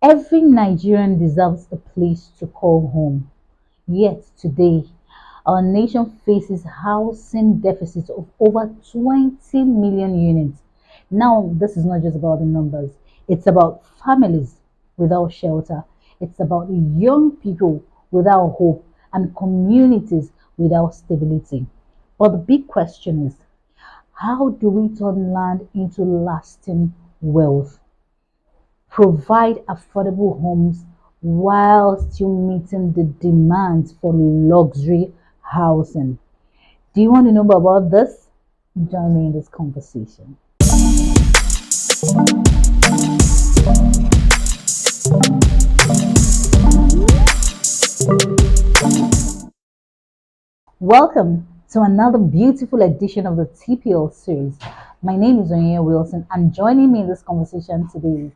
Every Nigerian deserves a place to call home. Yet today, our nation faces housing deficits of over 20 million units. Now, this is not just about the numbers. It's about families without shelter. It's about young people without hope and communities without stability. But the big question is, how do we turn land into lasting wealth? Provide affordable homes while still meeting the demands for luxury housing. Do you want to know about this? Join me in this conversation. Welcome to another beautiful edition of the TPL Series. My name is Onyeka Wilson, and joining me in this conversation today,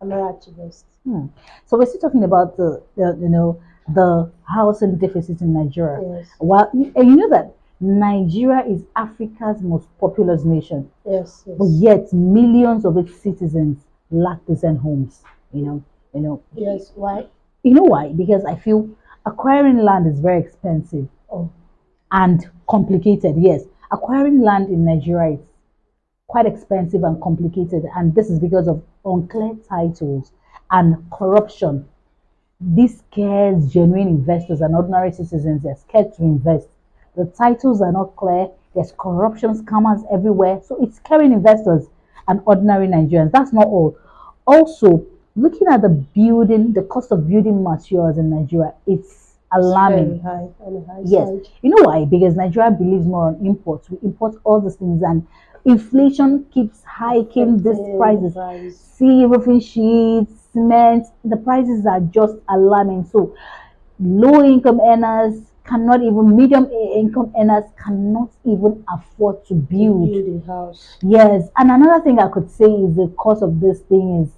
I'm an activist. So we're still talking about the housing deficit in Nigeria. Yes. Well, and you know that Nigeria is Africa's most populous nation, Yes. but yet millions of its citizens lack decent homes. Yes. Why? You know why? Because I feel acquiring land is very expensive Oh, and complicated. Yes, acquiring land in Nigeria is quite expensive and complicated, and this is because of unclear titles and corruption. This scares genuine investors and ordinary citizens. They're scared to invest. The titles are not clear. There's corruption scammers everywhere. So it's scaring investors and ordinary Nigerians. That's not all. Also, looking at the cost of building materials in Nigeria, it's very alarming. high on the high Yes, side. you know why? Because Nigeria believes more on imports. We import all these things, and inflation keeps hiking these Affecting prices. price. See, roofing sheets, cement, the prices are just alarming. So, low income earners cannot even, medium income earners cannot even afford to To build. build a house. Yes, and another thing I could say is the cause of this thing is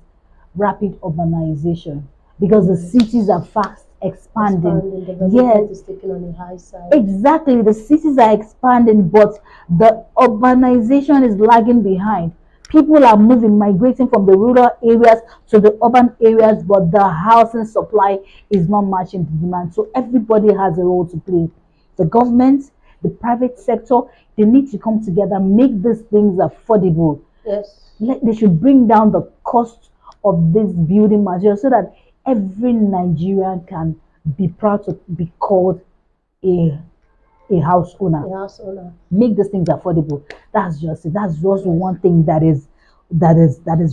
rapid urbanization because the Yes. cities are fast expanding. Expanding development Yes, is taken on the high side. exactly. The cities are expanding, but the urbanization is lagging behind. People are moving, migrating from the rural areas to the urban areas, but the housing supply is not matching the demand. So everybody has a role to play. The government, the private sector, they need to come together, make these things affordable. Yes. They should bring down the cost of this building material so that every Nigerian can be proud to be called a house owner. A house owner. Make these things affordable. That's just it. That's just one thing that is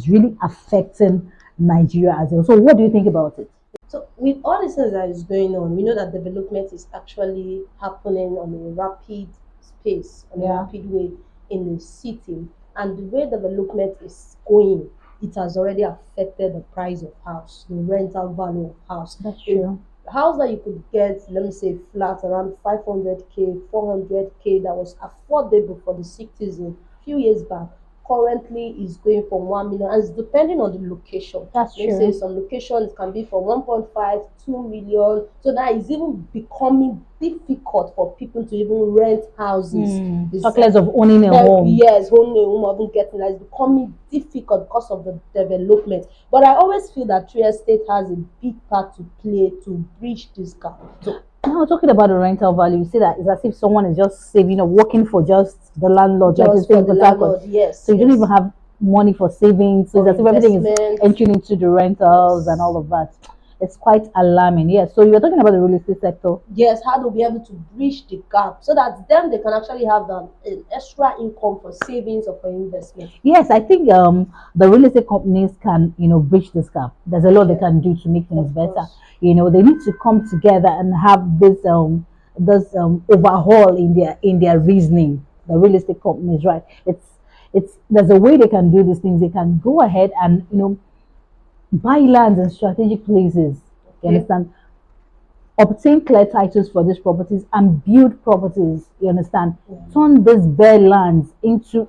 really affecting Nigeria as well. So what do you think about it? So with all the things that is going on, we know that development is actually happening on a rapid space, on a Yeah. rapid way in the city. And the way development is going, it has already affected the price of house, the rental value of house. That's A true. house that you could get, let me say, flat around 500K, 400K, that was affordable for the citizen a few years back, currently is going for 1 million, and it's depending on the location. That's Let's say true. some locations can be from 1.5, 2 million. So that is even becoming difficult for people to even rent houses. It's Talk less of owning a home. yes, owning a home or even getting that is becoming difficult because of the development. But I always feel that real estate has a big part to play to bridge this gap. So Now talking about the rental value, you see that it's as if someone is just saving or working for just the landlord, like just you're saying for the for Port Harcourt. landlord, yes, So you don't yes. even have money for savings. So For it's as if everything is investment. entering into the rentals and Yes. all of that. It's quite alarming. Yes. So you're talking about the real estate sector. Yes, how to be able to bridge the gap so that then they can actually have an extra income for savings or for investment. Yes, I think the real estate companies can bridge this gap. There's a lot they can do to make things Of better. course. They need to come together and have this overhaul in their reasoning. The real estate companies, right? It's there's a way they can do these things. They can go ahead and buy lands in strategic places. You Okay. understand? Obtain clear titles for these properties and build properties. You understand? Turn these bare lands into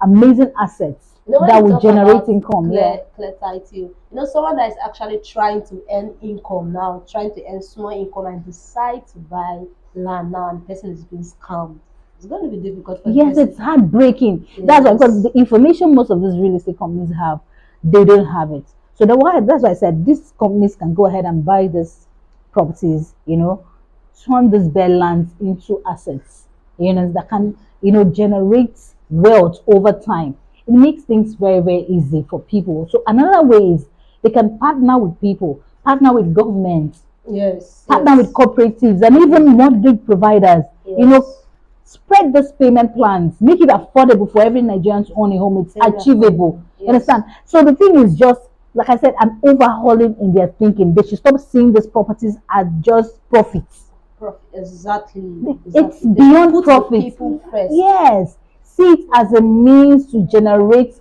amazing assets When that you will talk generate about income. Yeah. clear title, someone that is actually trying to earn income now, trying to earn small income and decide to buy land now, and the person is being scammed. It's going to be difficult for the Yes, person. it's heartbreaking. That's why, because Yes. the information most of these real estate companies have, they don't have it. So that's why I said these companies can go ahead and buy these properties, turn these bare lands into assets, that can, generate wealth over time. It makes things very, very easy for people. So another way is they can partner with people, partner with governments, Yes, partner with yes, cooperatives and even mortgage providers, yes. spread these payment plans, make it affordable for every Nigerian to own a home. It's Very achievable. affordable. You Yes. understand? So the thing is just, like I said, an overhauling in their thinking. They should stop seeing these properties as just profits. Exactly, It's exactly. They should beyond put the profits. people first. Yes. See it as a means to generate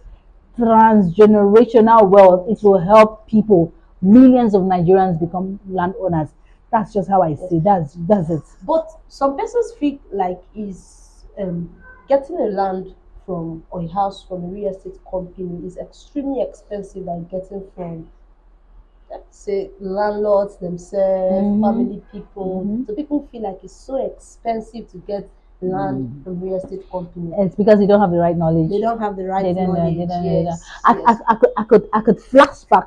transgenerational wealth. It will help people. Millions of Nigerians become landowners. That's just how I Yes. see. That's it. But some persons feel like is getting a land from or a house from a real estate company is extremely expensive than getting from, let's say, landlords themselves, Mm-hmm. family people. Mm-hmm. So people feel like it's so expensive to get land from real estate company. It's because you don't have the right knowledge. They don't have the right They don't know. They knowledge. don't know. They don't. Yes, yes. I could flashback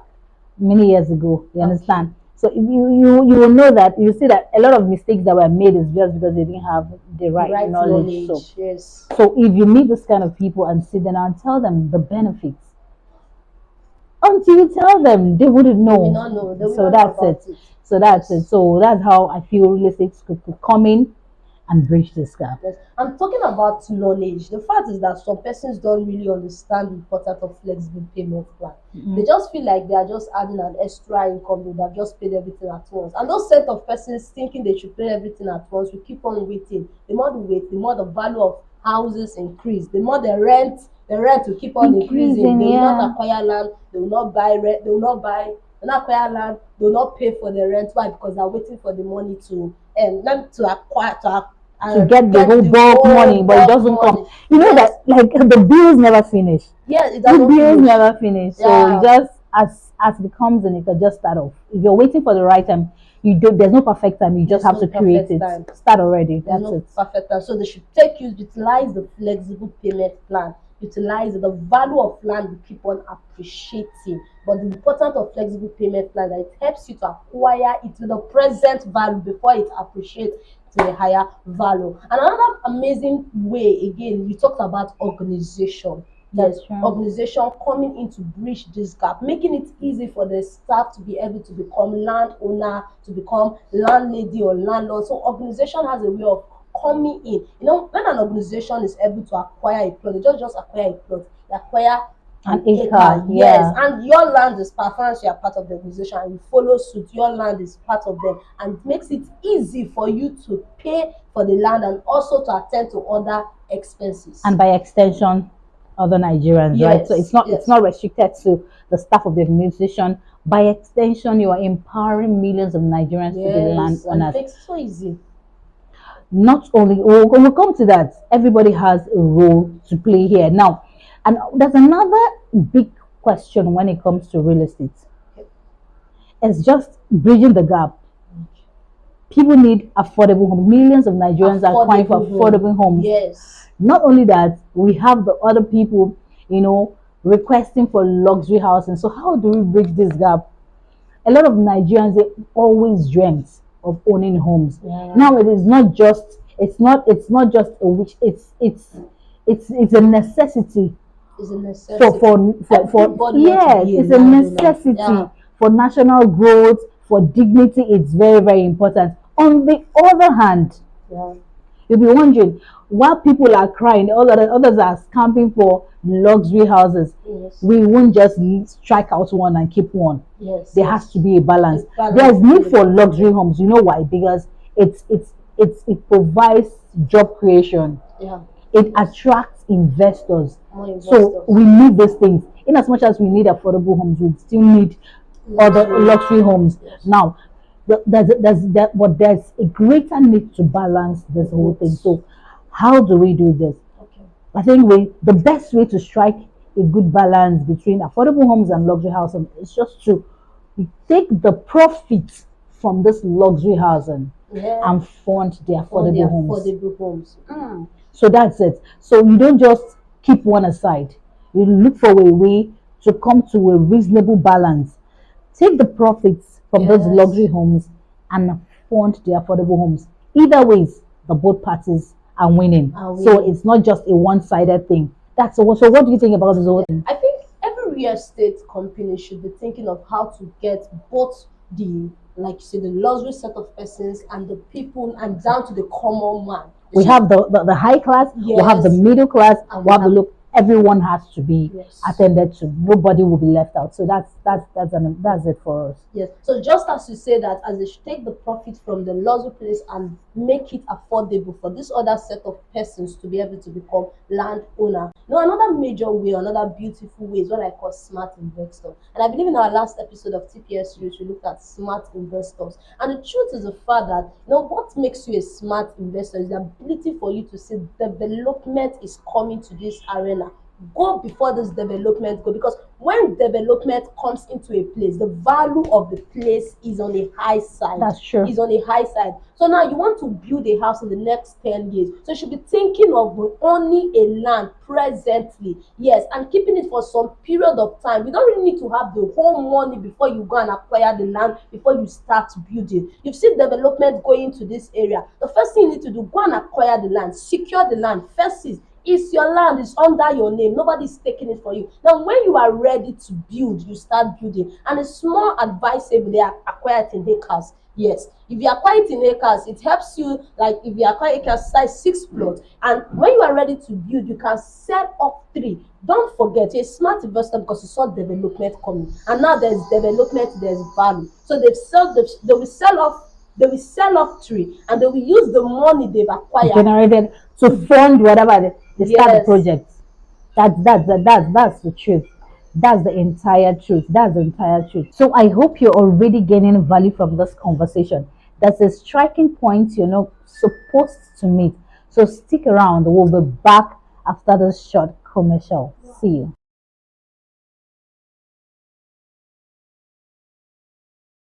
many years ago. You Okay. understand? So if you will know that you see that a lot of mistakes that were made is just because they didn't have the The right knowledge. yes. So if you meet this kind of people and sit down and tell them the benefits, until you tell them, they wouldn't They will know. not know. They will So not know that's about it. it. So that's Yes. it. So that's how I feel real estate could come in and bridge this gap. Yes. I'm talking about knowledge. The fact is that some persons don't really understand the importance of flexible payment plan. They just feel like they are just adding an extra income. They have just paid everything at once. And those set of persons thinking they should pay everything at once will keep on waiting. The more they wait, the more the value of houses increase. The more the rent will keep on increasing. They will not acquire land. They will not buy rent. They will not buy. They will not acquire land. They will not pay for the rent. Why? Because they're waiting for the money to not to acquire to get the whole bulk money, but it doesn't come. You know that like the bills never finish. Yeah, it The doesn't bills finish. never finish. So Yeah. it just as it comes in, it can just start off. If you're waiting for the right time, you don't. There's no perfect time. You just There's have no to create perfect it. time. Start already. There's That's no it. perfect time. So they should utilize the flexible payment plan. Utilize it. The value of land will keep on appreciating. But the importance of flexible payment plan that it helps you to acquire it with the present value before it appreciates to a higher value. And another amazing way, again, you talked about organization. Yes, That's true. organization coming in to bridge this gap, making it easy for the staff to be able to become landowner, to become landlady or landlord. So organization has a way of coming in. You know, when an organization is able to acquire a plot, they just acquire a plot, they acquire An acre, yes, yeah. and your land is part, you are part of the organization and you follow suit, your land is part of them, and it makes it easy for you to pay for the land and also to attend to other expenses. And by extension, other Nigerians, right? So it's not restricted to the staff of the organization. By extension, you are empowering millions of Nigerians to be landowners. And it makes it so easy. Not only we'll come to that, everybody has a role to play here now. And there's another big question when it comes to real estate. It's just bridging the gap. People need affordable homes. Millions of Nigerians are crying for affordable homes. Yes. Not only that, we have the other people, requesting for luxury housing. So how do we bridge this gap? A lot of Nigerians, they always dreamt of owning homes. Yeah. Now it's not just a wish. It's a necessity. It's a necessity. It's a necessity for national growth, for dignity. It's very, very important. On the other hand, you'll be wondering, while people are crying, others are scamping for luxury houses. Yes. We won't just strike out one and keep one. Yes. There has to be a balance. There's need for luxury homes. You know why? Because it provides job creation. Yeah. It attracts investors. So we need these things. In as much as we need affordable homes, we still need other luxury homes. Yes. Now, there's a greater need to balance this whole thing. So, how do we do this? Okay. I think the best way to strike a good balance between affordable homes and luxury housing is just to take the profit from this luxury housing and fund the affordable homes. So that's it. So you don't just keep one aside. You look for a way to come to a reasonable balance take the profits from those Yes. luxury homes and fund the affordable homes. Either ways, the both parties are winning. Are So winning. it's not just a one-sided thing. That's so. What do you think about this whole thing? I think every real estate company should be thinking of how to get both the, like you say, the luxury set of persons and the people and down to the common man. We have the high class, we have the Yes. middle class, And we have the low. Everyone has to be Yes. attended to. Nobody will be left out. So that's it for us. Yes. So just as you say that, as they should take the profit from the luxury place and make it affordable for this other set of persons to be able to become landowner. Now, another major way, another beautiful way is what I call smart investor. And I believe in our last episode of TPL Series, we looked at smart investors. And the truth is the fact that, what makes you a smart investor is the ability for you to see development is coming to this arena. Go before this development go, because when development comes into a place, the value of the place is on a high side. That's true. Is on a high side. So now you want to build a house in the next 10 years. So you should be thinking of owning a land presently. Yes, and keeping it for some period of time. You don't really need to have the whole money before you go and acquire the land, before you start building. You've seen development going to this area. The first thing you need to do, go and acquire the land, secure the land. First is your land, is under your name, nobody's taking it for you. Now when you are ready to build, you start building. And it's more advisable they acquire it in acres. Yes, if you acquire it in acres, it helps you. Like if you acquire acres size 6 plots, and when you are ready to build, you can sell up 3. Don't forget, you're a smart investor because you saw development coming, and now there's development, there's value. So they will sell off 3, and they will use the money they've acquired generated to fund whatever they start the Yes. project. That's the truth. That's the entire truth. That's the entire truth. So I hope you're already gaining value from this conversation. That's a striking point you're not supposed to meet. So stick around. We'll be back after this short commercial. See you.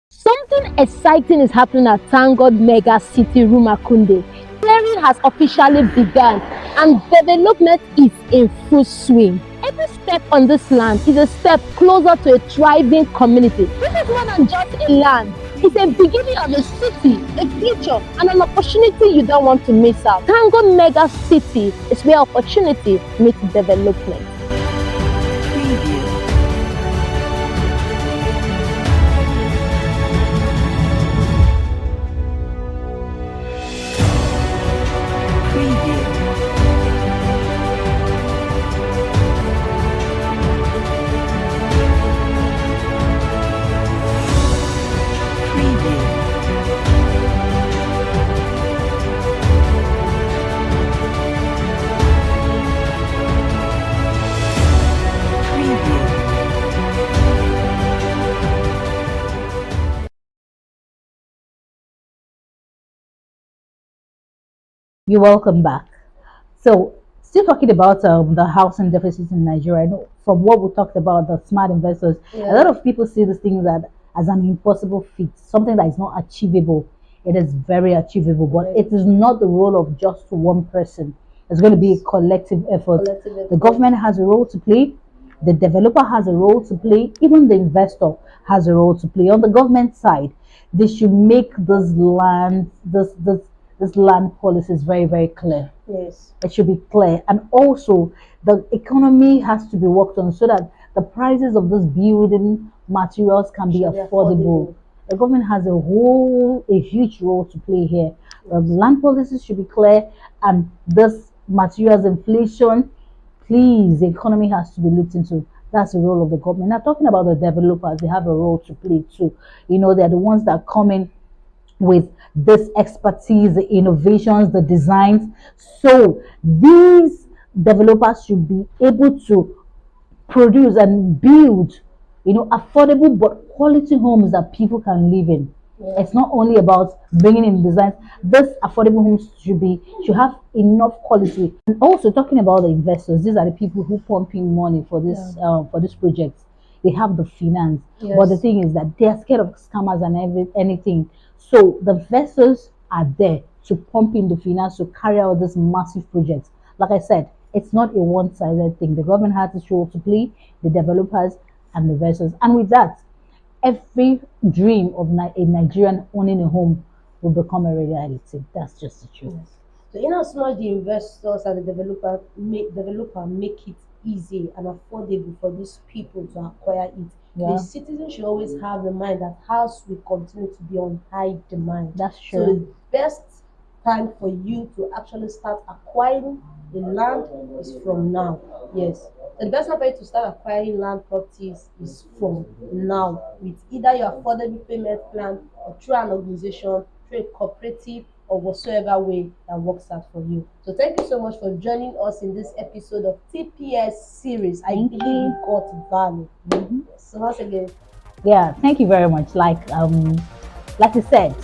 Something exciting is happening at ThankGod Mega City Rumakunde. Clearing has officially begun and development is in full swing. Every step on this land is a step closer to a thriving community. This is more than just a land. It's a beginning of a city, a future, and an opportunity you don't want to miss out. ThankGod Mega City is where opportunity meets development. You're welcome back. So, still talking about the housing deficit in Nigeria. I know from what we talked about, the smart investors, a lot of people see this thing that as an impossible feat, something that is not achievable. It is very achievable, but it is not the role of just one person. It's going to be a collective effort. The government has a role to play. The developer has a role to play. Even the investor has a role to play. On the government side, they should make this land policies very clear. Yes. It should be clear, and also the economy has to be worked on so that the prices of these building materials can be affordable. The government has a huge role to play here. Land policies should be clear, and this materials inflation, please, the economy has to be looked into. That's the role of the government. Now, talking about the developers, they have a role to play too. They're the ones that come in with this expertise, the innovations, the designs. So these developers should be able to produce and build, affordable but quality homes that people can live in. Yeah. It's not only about bringing in designs. This affordable homes should have enough quality. And also talking about the investors, these are the people who pump in money for this project. They have the finance, but the thing is that they are scared of scammers and anything. So the investors are there to pump in the finance to carry out this massive project. Like I said, it's not a one-sided thing. The government has its role to play, the developers and the investors. And with that, every dream of a Nigerian owning a home will become a reality. That's just the truth. Yes. So in as much the investors and the developer make it easy and affordable for these people to acquire it, the Yeah, citizen should always have in mind that house will continue to be on high demand. that's So true. the best time for you to actually start acquiring the land is from now. Yes. The best time for you to start acquiring land properties is from now with either your affordable payment plan or through an organization, through a cooperative or whatsoever way that works out for you. So thank you so much for joining us in this episode of TPS series. I Thank believe you. you got value. Mhm. So once again, Yeah, thank you very much. Like you said,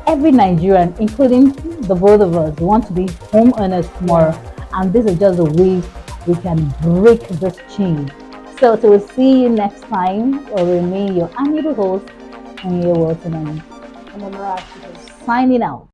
every Nigerian, including the both of us, want to be homeowners tomorrow, and this is just the way we can break this chain. So, we'll see you next time. Or remain your amiable host, and your Walton, I'm Amara. signing out.